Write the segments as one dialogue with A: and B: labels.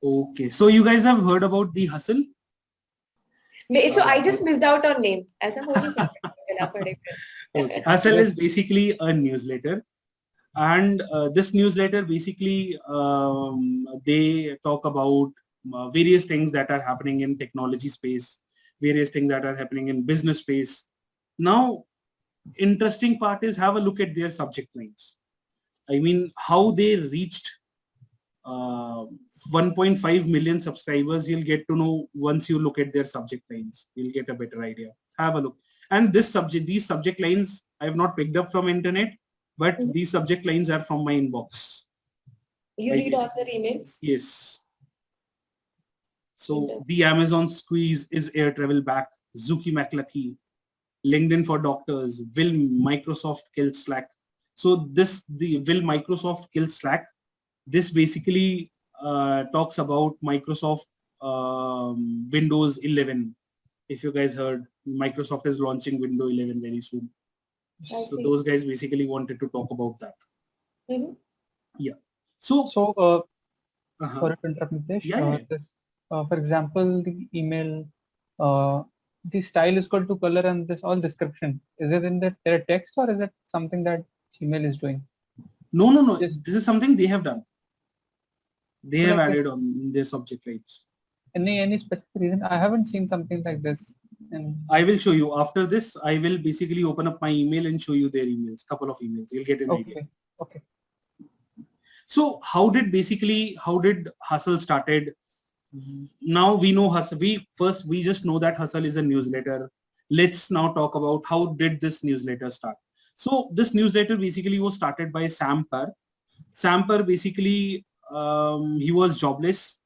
A: Okay, so you guys have heard about the Hustle?
B: So I just missed out on name. ऐसा हो नहीं सकता बिना पढ़े
A: Okay,
B: फिर.
A: Hustle is basically a newsletter, and this newsletter basically they talk about various things that are happening in technology space, various things that are happening in business space. Now, interesting part is have a look at their subject lines. I mean, how they reached uh, 1.5 million subscribers. You'll get to know once you look at their subject lines. You'll get a better idea. Have a look. And these subject lines, I have not picked up from internet, but these subject lines are from my inbox.
B: You read all their emails?
A: Yes. So the Amazon squeeze, is air travel back? Zuki McLucky, LinkedIn for doctors, will Microsoft kill Slack? So will Microsoft kill Slack? This basically talks about Microsoft Windows 11. If you guys heard, Microsoft is launching Windows 11 very soon. So those guys basically wanted to talk about that. Yeah. So
C: sorry to interrupt, Mitesh. For example, the email, the style is equal to color and this all description. Is it in the text or is it something that Gmail is doing?
A: No. This is something they have done. They have added on their subject lines.
C: Any specific reason? I haven't seen something like this.
A: I will show you after this. I will basically open up my email and show you their emails. Couple of emails. You'll get an idea.
C: Okay.
A: So how did Hustle started? Now we know Hustle. We just know that Hustle is a newsletter. Let's now talk about how did this newsletter start. So this newsletter basically was started by Sam Parr. Sam Parr basically he was jobless.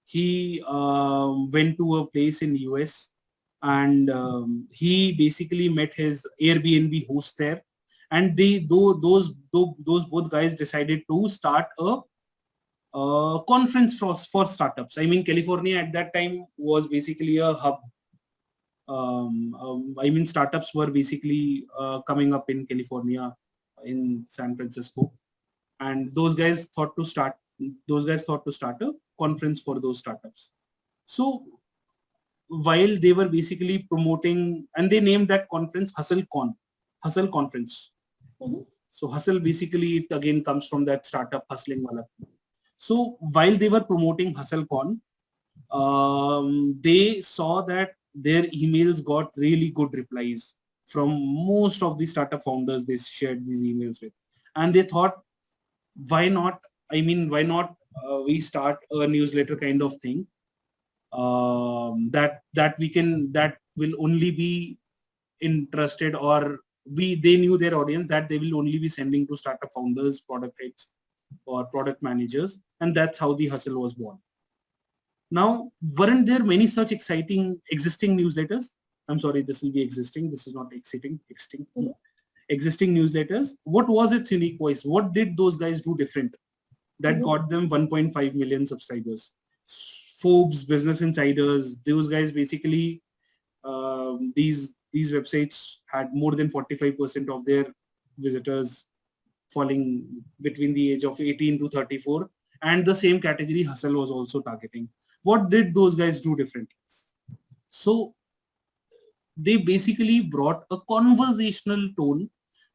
A: He went to a place in US and he basically met his Airbnb host there, and those both guys decided to start a conference for startups. I mean, California at that time was basically a hub. I mean, startups were basically coming up in California, in San Francisco, and those guys thought to start a conference for those startups. So while they were basically promoting, and they named that conference Hustle Conference. So Hustle basically, it again comes from that startup hustling wala. So while they were promoting HustleCon, they saw that their emails got really good replies from most of the startup founders they shared these emails with, and they thought, why not we start a newsletter kind of thing that will only be interested, or they knew their audience, that they will only be sending to startup founders, product heads or product managers, and that's how the Hustle was born. Now, weren't there many such exciting existing newsletters? I'm sorry, this will be existing. This is not existing. Existing newsletters. What was its unique voice? What did those guys do different that got them 1.5 million subscribers? Forbes, Business Insiders, those guys basically, these websites had more than 45% of their visitors falling between the age of 18 to 34, and the same category Hustle was also targeting. What did those guys do different? So they basically brought a conversational tone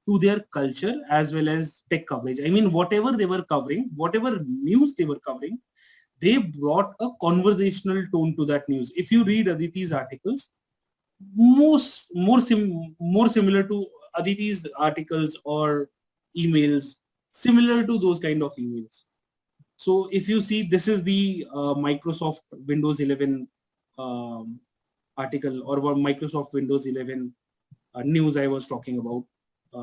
A: to their culture as well as tech coverage. I mean, whatever they were covering, whatever news they were covering, they brought a conversational tone to that news. If you read Aditi's articles, more similar to Aditi's articles or emails, similar to those kind of emails. So if you see, this is the Microsoft Windows 11 article, or Microsoft Windows 11 news I was talking about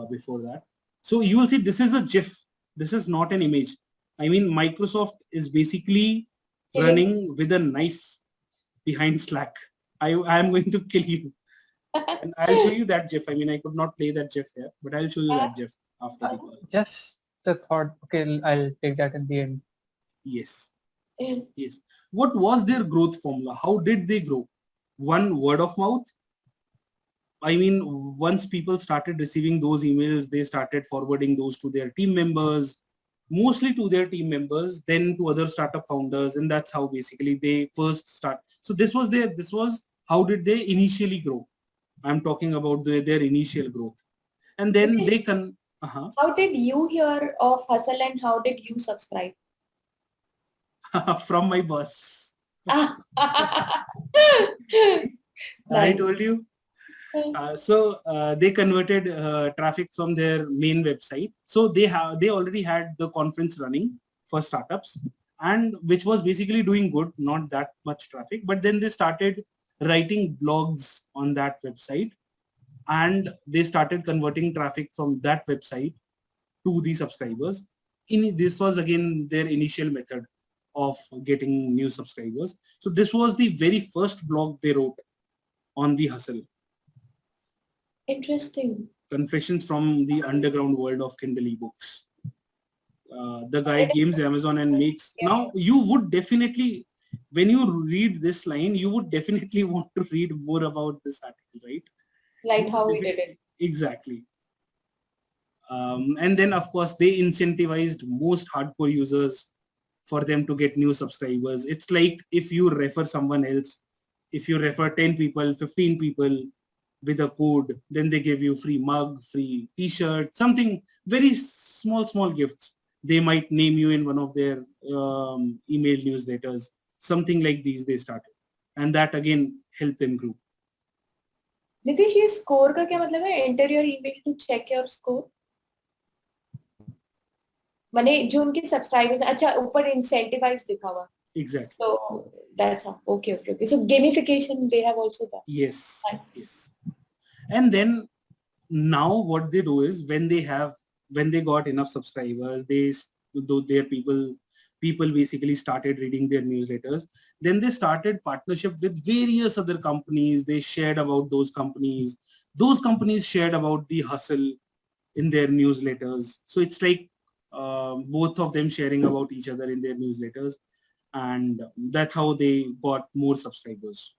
A: before that. So you will see this is a GIF. This is not an image. I mean, Microsoft is basically running with a knife behind Slack. I am going to kill you. And I'll show you that GIF. I mean, I could not play that GIF here, but I'll show you that GIF after the call.
C: Just the thought. Okay, I'll take that in the end.
A: Yes. Yes. What was their growth formula? How did they grow? One, word of mouth. I mean, once people started receiving those emails, they started forwarding those to their team members. mostly to their team members, then to other startup founders, and that's how basically they first start. So this was how did they initially grow. I'm talking about their initial growth, and then
B: Okay.
A: they can.
B: How did you hear of Hustle and how did you subscribe?
A: From my boss.
B: Ah.
A: I
B: Nice.
A: told you. So they converted traffic from their main website. So they already had the conference running for startups, and which was basically doing good, not that much traffic. But then they started writing blogs on that website, and they started converting traffic from that website to the subscribers. This was again their initial method of getting new subscribers. So this was the very first blog they wrote on the Hustle.
B: Interesting.
A: Confessions from the underground world of Kindle ebooks. The guy games Amazon and makes. Now you would definitely, when you read this line, you would definitely want to read more about this article, right?
B: Like how we did it.
A: Exactly. And then of course they incentivized most hardcore users for them to get new subscribers. It's like if you refer someone else, if you refer 10 people, 15 people with a code, then they give you free mug, free t-shirt, something very small gifts. They might name you in one of their email newsletters, something like these they started. And that again helped them grow.
B: Nitish, ये score का क्या मतलब है? Enter your email to check your score. माने जो उनके subscribers, अच्छा ऊपर incentivize लिखा हुआ.
A: Exactly.
B: So that's how. Okay. So gamification, they have also that.
A: Yes.
B: Nice.
A: Yes. And then now what they do is when they got enough subscribers, their people basically started reading their newsletters. Then they started partnership with various other companies. They shared about those companies. Those companies shared about the Hustle in their newsletters. So it's like both of them sharing about each other in their newsletters. And that's how they got more subscribers.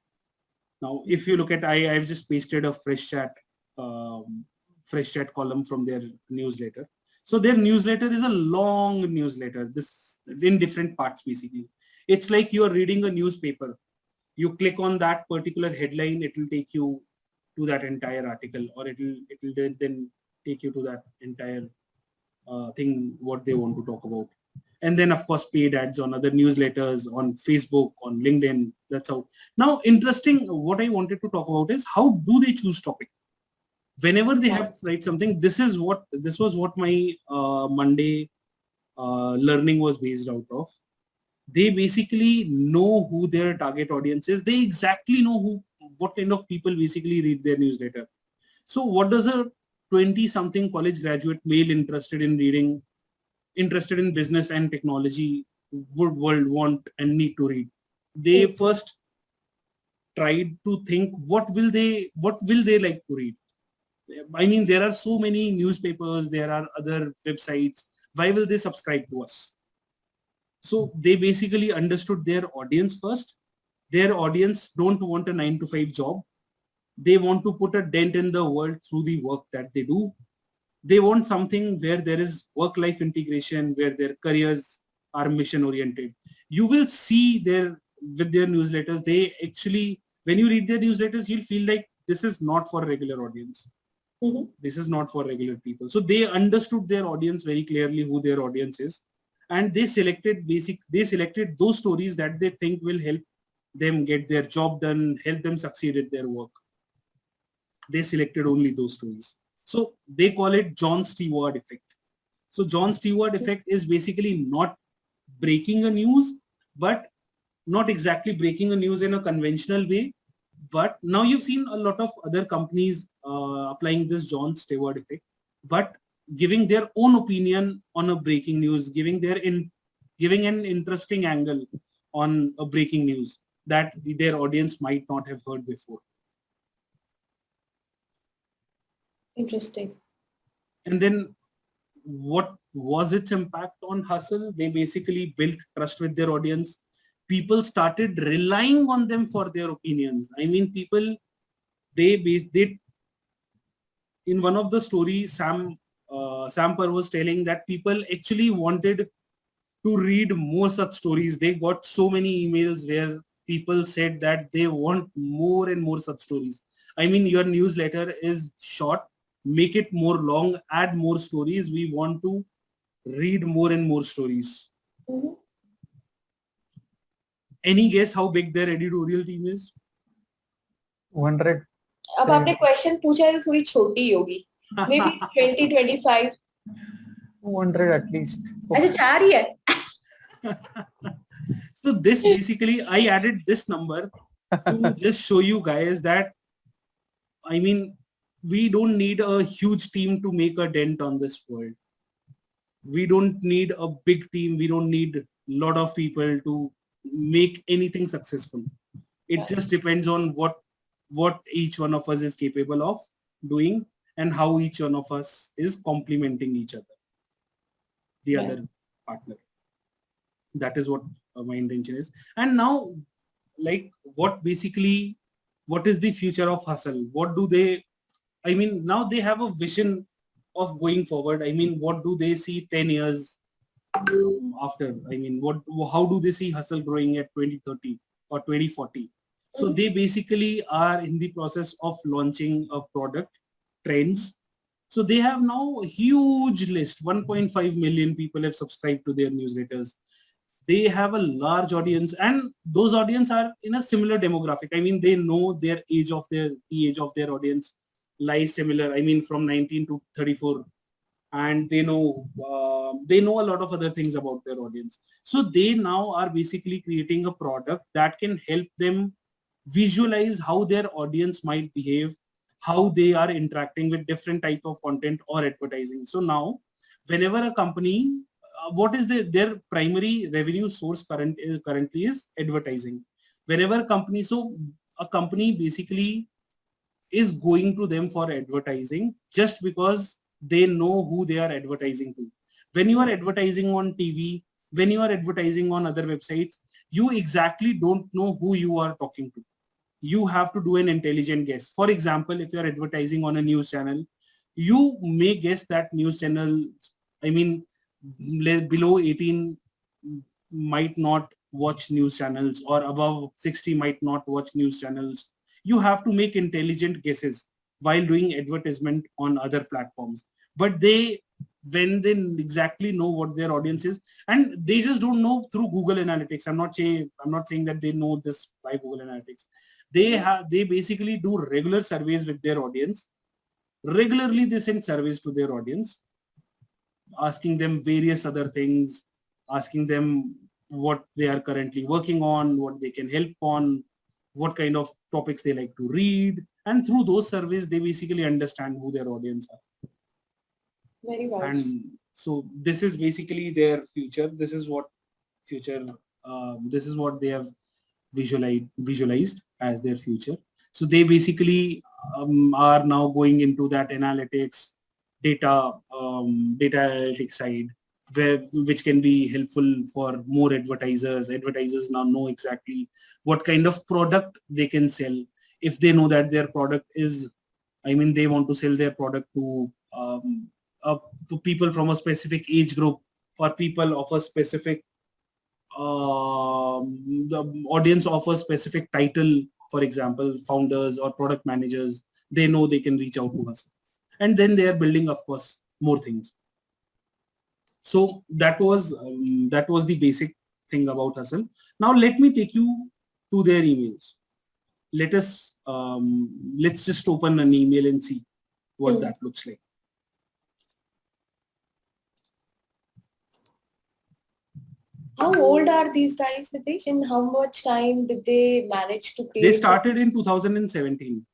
A: Now, if you look at, I've just pasted a fresh chat column from their newsletter. So their newsletter is a long newsletter, this in different parts basically. It's like you are reading a newspaper. You click on that particular headline, it will take you to that entire article, or it will then take you to that entire thing, what they want to talk about. And then of course paid ads on other newsletters, on Facebook, on LinkedIn. That's how. Now interesting, what I wanted to talk about is how do they choose topic? Whenever they have to write something, this was what my Monday learning was based out of. They basically know who their target audience is. They exactly know what kind of people basically read their newsletter. So what does a 20-something college graduate male interested in business and technology would want and need to read? They first tried to think what will they like to read. I mean, there are so many newspapers, there are other websites. Why will they subscribe to us? So they basically understood their audience first. Their audience don't want a 9-to-5 job. They want to put a dent in the world through the work that they do. They want something where there is work-life integration, where their careers are mission-oriented. You will see with their newsletters, they actually, when you read their newsletters, you'll feel like this is not for regular audience. Mm-hmm. This is not for regular people. So they understood their audience very clearly, who their audience is. And they selected those stories that they think will help them get their job done, help them succeed at their work. They selected only those stories. So they call it Jon Stewart effect. So Jon Stewart effect is basically not breaking a news, but not exactly breaking a news in a conventional way. But now you've seen a lot of other companies applying this Jon Stewart effect, but giving their own opinion on a breaking news, giving an interesting angle on a breaking news that their audience might not have heard before.
B: Interesting.
A: And then what was its impact on Hustle? They basically built trust with their audience. People started relying on them for their opinions. I mean, people, they in one of the stories, Sam Samper was telling that people actually wanted to read more such stories. They got so many emails where people said that they want more and more such stories. I mean, your newsletter is short, make it more long, add more stories. We want to read more and more stories.
B: Mhm.
A: Any guess how big their editorial team is?
C: 100.
B: अब आपने question पूछा है तो थोड़ी छोटी होगी, may be 20-25.
C: 200 at least.
B: अच्छा 4 ही है.
A: So this basically, I added this number to just show you guys that, I mean, we don't need a huge team to make a dent on this world. We don't need a big team. We don't need a lot of people to make anything successful. It just depends on what each one of us is capable of doing and how each one of us is complementing each other, the other partner. That is what my intention is. And now, like, what is the future of Hustle? What do they, I mean, now they have a vision of going forward. I mean, what do they see 10 years after? I mean, how do they see Hustle growing at 2030 or 2040? So they basically are in the process of launching a product, Trends. So they have now a huge list. 1.5 million people have subscribed to their newsletters. They have a large audience, and those audience are in a similar demographic. I mean, they know the age of their audience lies similar. I mean, from 19 to 34, and they know a lot of other things about their audience. So they now are basically creating a product that can help them visualize how their audience might behave, how they are interacting with different type of content or advertising. So now, whenever a company, what is their primary revenue source currently is advertising. Whenever a company basically is going to them for advertising just because they know who they are advertising to. When you are advertising on TV, when you are advertising on other websites, you exactly don't know who you are talking to. You have to do an intelligent guess. For example, if you are advertising on a news channel, you may guess that news channel, I mean, below 18 might not watch news channels, or above 60 might not watch news channels. You have to make intelligent guesses while doing advertisement on other platforms. But when they exactly know what their audience is, and they just don't know through Google Analytics. I'm not saying that they know this by Google Analytics. They basically do regular surveys with their audience. Regularly they send surveys to their audience, asking them various other things, asking them what they are currently working on, what they can help on, what kind of topics they like to read. And through those surveys, they basically understand who their audience are.
B: Very well.
A: And so this is basically their future. This is what they have visualized as their future. So they basically are now going into that analytics, data analytics side, which can be helpful for more advertisers. Advertisers now know exactly what kind of product they can sell. If they know that their product is, I mean, they want to sell their product to people from a specific age group, or people of a specific, the audience of a specific title, for example, founders or product managers, they know they can reach out to us. And then they are building, of course, more things. So that was the basic thing about Hustle. Now let me take you to their emails. Let's just open an email and see what that looks like.
B: How old are these guys, Nitish? And how much time did they manage to create?
A: They started in 2017.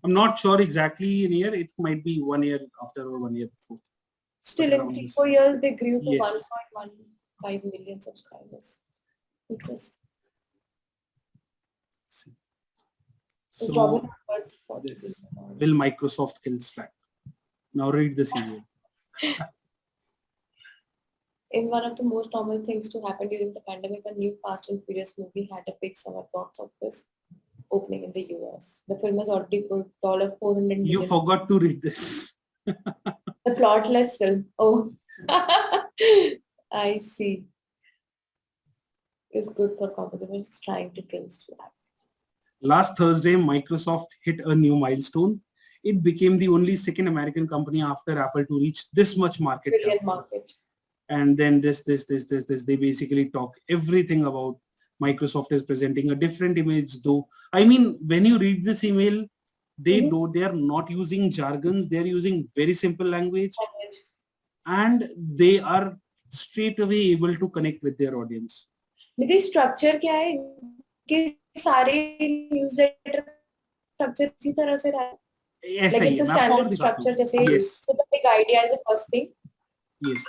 A: I'm not sure exactly in year. It might be 1 year after or 1 year before.
B: Still in 3-4 years, they grew to 1.15 million subscribers. Interesting.
A: So this will Microsoft kill Slack? Now read this email.
B: In one of the most normal things to happen during the pandemic, a new Fast and Furious movie had a big summer box office opening in the US. The film has already put $400 million.
A: You forgot to read this.
B: The plotless film. Oh, I see. It's good for competitors trying to kill Slack.
A: Last Thursday, Microsoft hit a new milestone. It became the only second American company after Apple to reach this much market cap.
B: Brilliant market.
A: And then this, they basically talk everything about Microsoft is presenting a different image, though. I mean, when you read this email, they are not using jargons, they are using very simple language, and they are straight away able to connect with their audience.
B: Nitish, structure क्या है कि सारे newsletter structure इसी तरह से रहा है.
A: Yes,
B: Like it's a standard structure जैसे
A: yes.
B: so the big idea is the first thing.
A: Yes.